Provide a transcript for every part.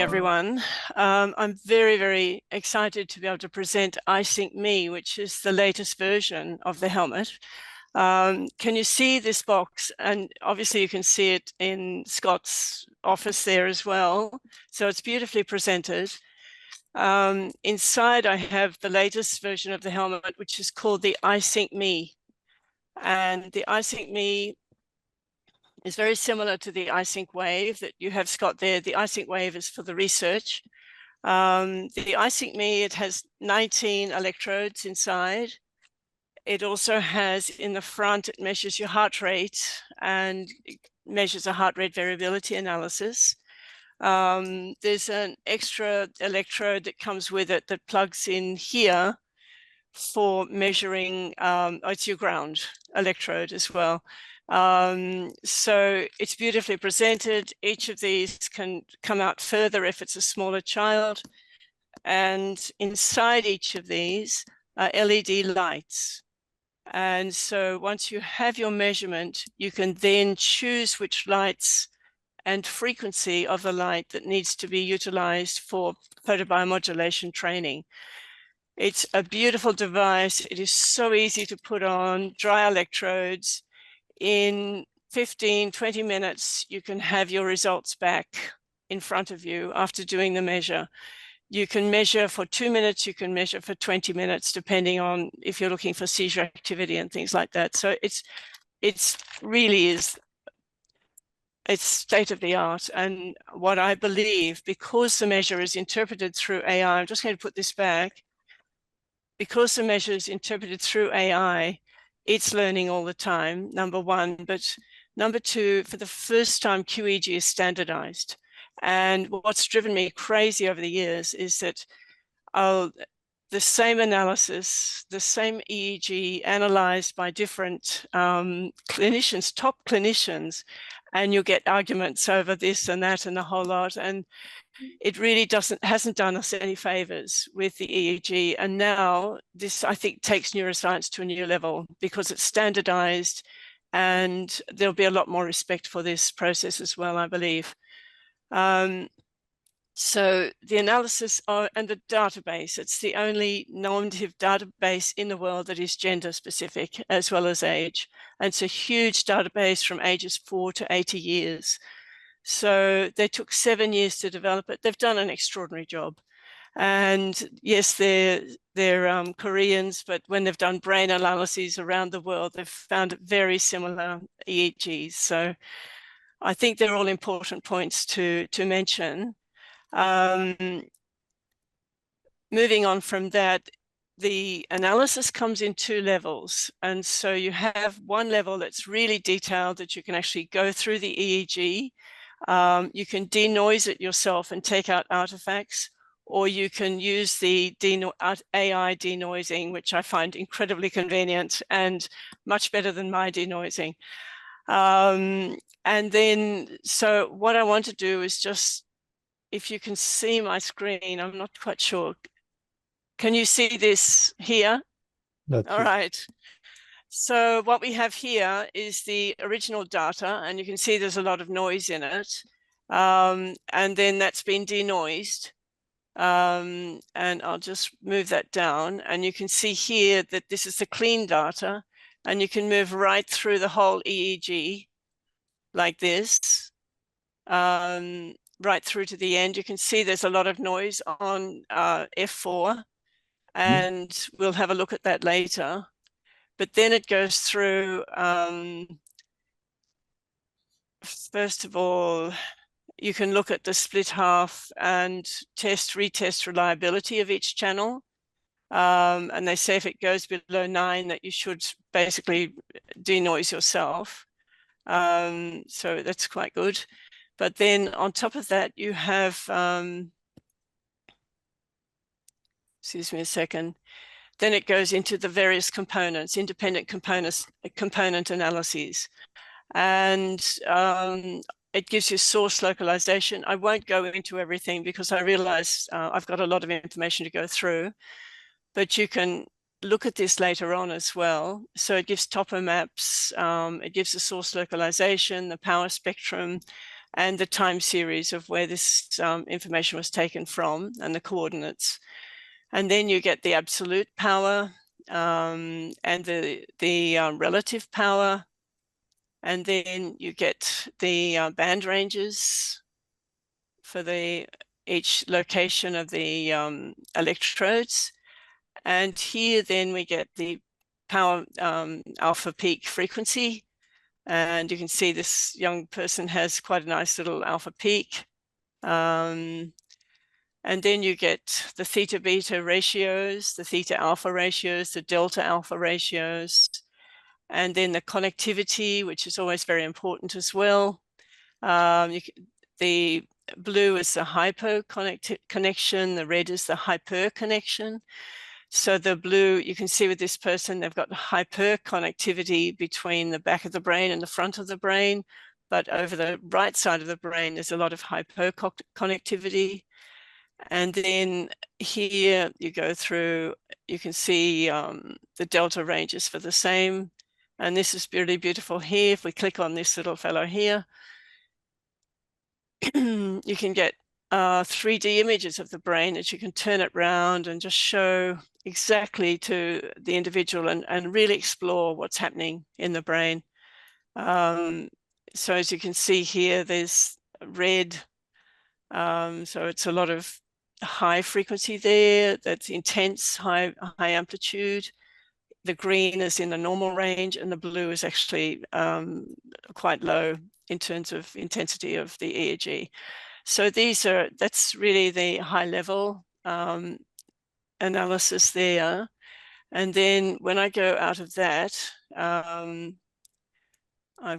everyone. I'm very, very excited to be able to present iSyncMe, which is the latest version of the helmet. Can you see this box? And obviously you can see it in Scott's office there as well. So it's beautifully presented. Inside I have the latest version of the helmet, which is called the iSyncMe. And the iSyncMe is very similar to the iSync Wave that you have, Scott, there. The iSync Wave is for the research. The iSyncMe, it has 19 electrodes inside. It also has in the front, it measures your heart rate and measures a heart rate variability analysis. There's an extra electrode that comes with it that plugs in here for measuring, it's your ground electrode as well. So it's beautifully presented. Each of these can come out further if it's a smaller child. And inside each of these are LED lights. And so once you have your measurement, you can then choose which lights and frequency of the light that needs to be utilized for photobiomodulation training. It's a beautiful device. It is so easy to put on, dry electrodes. In 15, 20 minutes, you can have your results back in front of you after doing the measure. You can measure for 2 minutes, you can measure for 20 minutes, depending on if you're looking for seizure activity and things like that. So it's really is, it's state of the art. And what I believe, because the measure is interpreted through AI, I'm just going to put this back, because the measure is interpreted through AI, it's learning all the time, number one. But number two, for the first time, QEEG is standardized. And what's driven me crazy over the years is that the same analysis, the same EEG analyzed by different clinicians, top clinicians, and you'll get arguments over this and that and a whole lot. And it really hasn't done us any favors with the EEG. And now this, I think, takes neuroscience to a new level because it's standardized, and there'll be a lot more respect for this process as well, I believe. So the analysis and the database, it's the only normative database in the world that is gender specific as well as age. And it's a huge database from ages 4 to 80 years. So they took 7 years to develop it. They've done an extraordinary job. And yes, they're Koreans, but when they've done brain analyses around the world, they've found very similar EEGs. So I think they're all important points to mention. Moving on from that, the analysis comes in 2 levels. And so you have one level that's really detailed that you can actually go through the EEG. You can denoise it yourself and take out artifacts, or you can use the AI denoising, which I find incredibly convenient and much better than my denoising. And then, so what I want to do is just, if you can see my screen, I'm not quite sure. Can you see this here? That's all right. So what we have here is the original data, and you can see there's a lot of noise in it. And then that's been denoised. And I'll just move that down. And you can see here that this is the clean data, and you can move right through the whole EEG like this, right through to the end. You can see there's a lot of noise on F4, and we'll have a look at that later. But then it goes through, first of all, you can look at the split half and retest reliability of each channel. And they say if it goes below 9, that you should basically denoise yourself. So that's quite good. But then on top of that, you have, excuse me a second. Then it goes into the various components, independent component analyses. And it gives you source localization. I won't go into everything because I realize I've got a lot of information to go through, but you can look at this later on as well. So it gives topo maps, it gives the source localization, the power spectrum, and the time series of where this information was taken from and the coordinates. And then you get the absolute power and the relative power. And then you get the band ranges for each location of the electrodes. And here then we get the power alpha peak frequency. And you can see this young person has quite a nice little alpha peak. And then you get the theta beta ratios, the theta alpha ratios, the delta alpha ratios, and then the connectivity, which is always very important as well. The blue is the hypo connection, the red is the hyper connection. So the blue, you can see with this person, they've got hyper connectivity between the back of the brain and the front of the brain, but over the right side of the brain, there's a lot of hyper connectivity. And then here you go through, you can see the delta ranges for the same. And this is really beautiful here. If we click on this little fellow here, you can get 3D images of the brain that you can turn it around and just show exactly to the individual and really explore what's happening in the brain. So as you can see here, there's red. So it's a lot of high frequency there. That's intense, high amplitude. The green is in the normal range, and the blue is actually quite low in terms of intensity of the EEG. So that's really the high level analysis there. And then when I go out of that, I've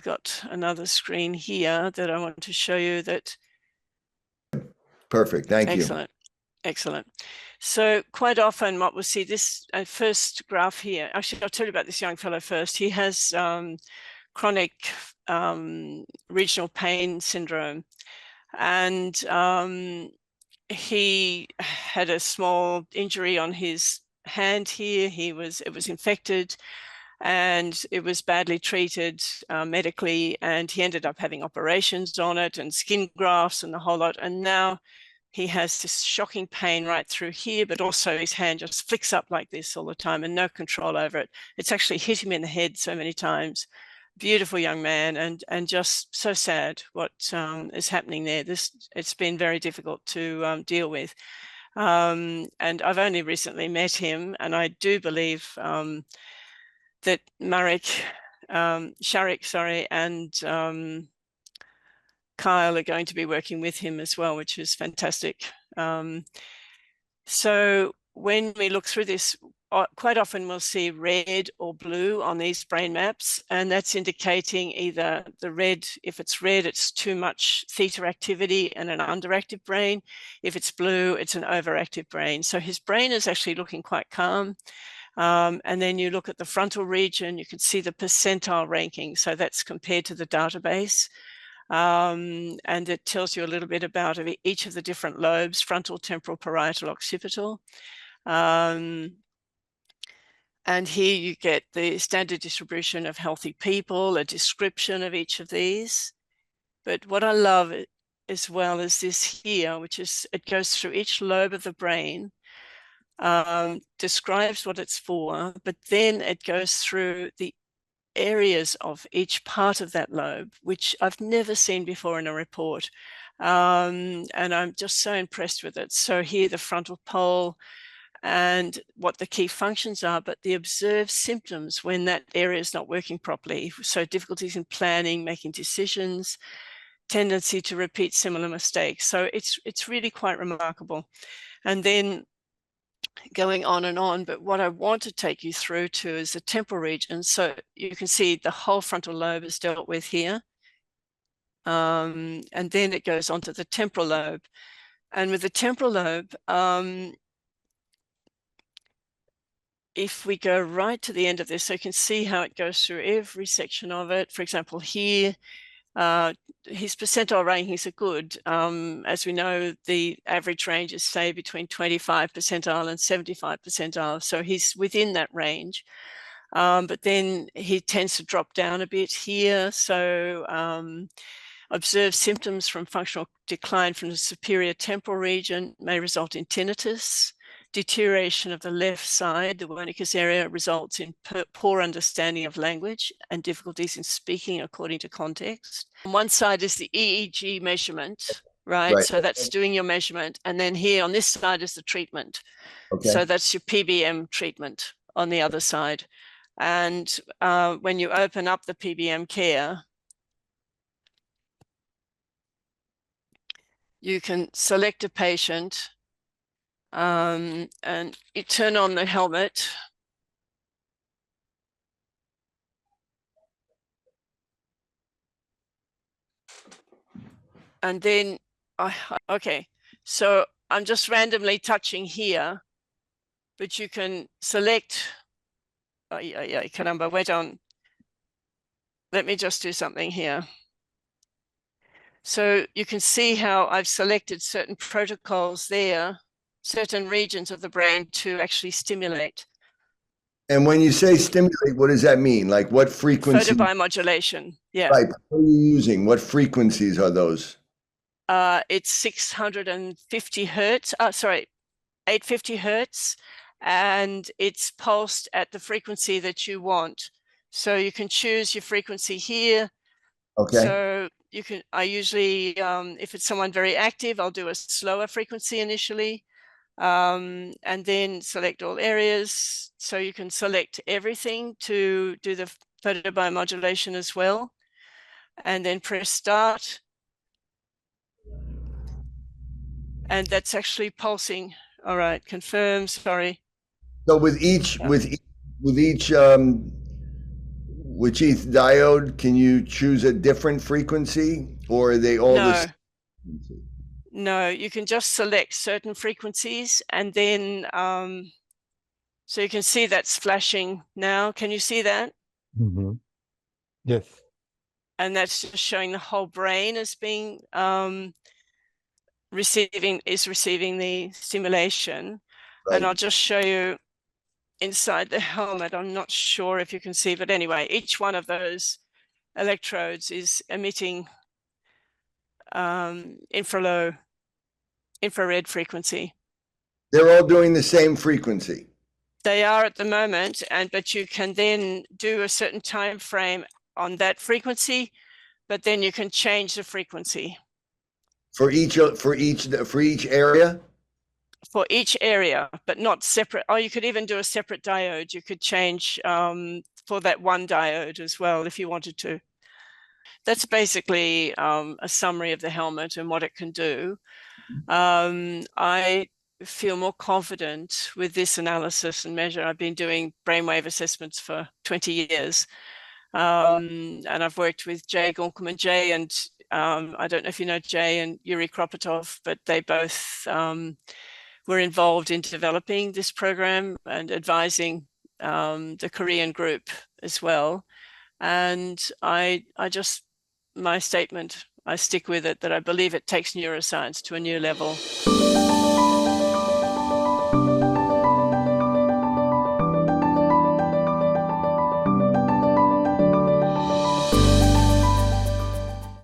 got another screen here that I want to show you that. Perfect, thank you. Excellent, excellent. So quite often what we'll see, this first graph here, actually I'll tell you about this young fellow first. He has chronic regional pain syndrome. And he had a small injury on his hand here. It was infected, and it was badly treated medically, and he ended up having operations on it and skin grafts and the whole lot. And now he has this shocking pain right through here, but also his hand just flicks up like this all the time and no control over it. It's actually hit him in the head so many times. Beautiful young man, and just so sad what is happening there. It's been very difficult to deal with. And I've only recently met him, and I do believe that Sharik, and Kyle are going to be working with him as well, which is fantastic. So when we look through this, quite often we'll see red or blue on these brain maps, and that's indicating either the red, if it's red, it's too much theta activity and an underactive brain. If it's blue, it's an overactive brain. So his brain is actually looking quite calm. And then you look at the frontal region, you can see the percentile ranking. So that's compared to the database. And it tells you a little bit about each of the different lobes: frontal, temporal, parietal, occipital. And here you get the standard distribution of healthy people, a description of each of these. But what I love as well is this here, which is, it goes through each lobe of the brain, describes what it's for, but then it goes through the areas of each part of that lobe, which I've never seen before in a report. And I'm just so impressed with it. So here, the frontal pole and what the key functions are, but the observed symptoms when that area is not working properly. So difficulties in planning, making decisions, tendency to repeat similar mistakes. So it's really quite remarkable. And then going on and on, but what I want to take you through to is the temporal region. So you can see the whole frontal lobe is dealt with here. And then it goes on to the temporal lobe. And with the temporal lobe, if we go right to the end of this, so you can see how it goes through every section of it. For example, here, his percentile rankings are good. As we know, the average range is, say, between 25 percentile and 75 percentile. So he's within that range. But then he tends to drop down a bit here. So Observed symptoms from functional decline from the superior temporal region may result in tinnitus. Deterioration of the left side, the Wernicke's area, results in poor understanding of language and difficulties in speaking according to context. On one side is the EEG measurement, right? So that's doing your measurement. And then here on this side is the treatment. Okay. So that's your PBM treatment on the other side. And when you open up the PBM care, you can select a patient and you turn on the helmet. And then, okay, so I'm just randomly touching here, but you can select, caramba, wait on. Let me just do something here. So you can see how I've selected certain protocols there, certain regions of the brain to actually stimulate. And when you say stimulate, what does that mean? Like what frequency? Photobiomodulation, yeah. Right, what are you using? What frequencies are those? It's 650 hertz, 850 hertz, and it's pulsed at the frequency that you want. So you can choose your frequency here. Okay. So you can, I usually, if it's someone very active, I'll do a slower frequency initially, and then select all areas. So you can select everything to do the photobiomodulation as well, and then press start. And that's actually pulsing. All right, confirm, sorry. So with each diode, can you choose a different frequency, or are they all the same frequency? No, you can just select certain frequencies, and then so you can see that's flashing now. Can you see that? Mm-hmm. Yes. And that's just showing the whole brain as being receiving the stimulation. Right. And I'll just show you inside the helmet. I'm not sure if you can see, but anyway, each one of those electrodes is emitting infrared frequency. They're all doing the same frequency. They are at the moment, but you can then do a certain time frame on that frequency, but then you can change the frequency for each area. For each area, but not separate. Oh, you could even do a separate diode. You could change for that one diode as well if you wanted to. That's basically a summary of the helmet and what it can do. I feel more confident with this analysis and measure. I've been doing brainwave assessments for 20 years. And I've worked with Jay Gonkelman. Jay and I don't know if you know Jay and Yuri Kropotov, but they both were involved in developing this program and advising the Korean group as well. And my statement, I stick with it, that I believe it takes neuroscience to a new level.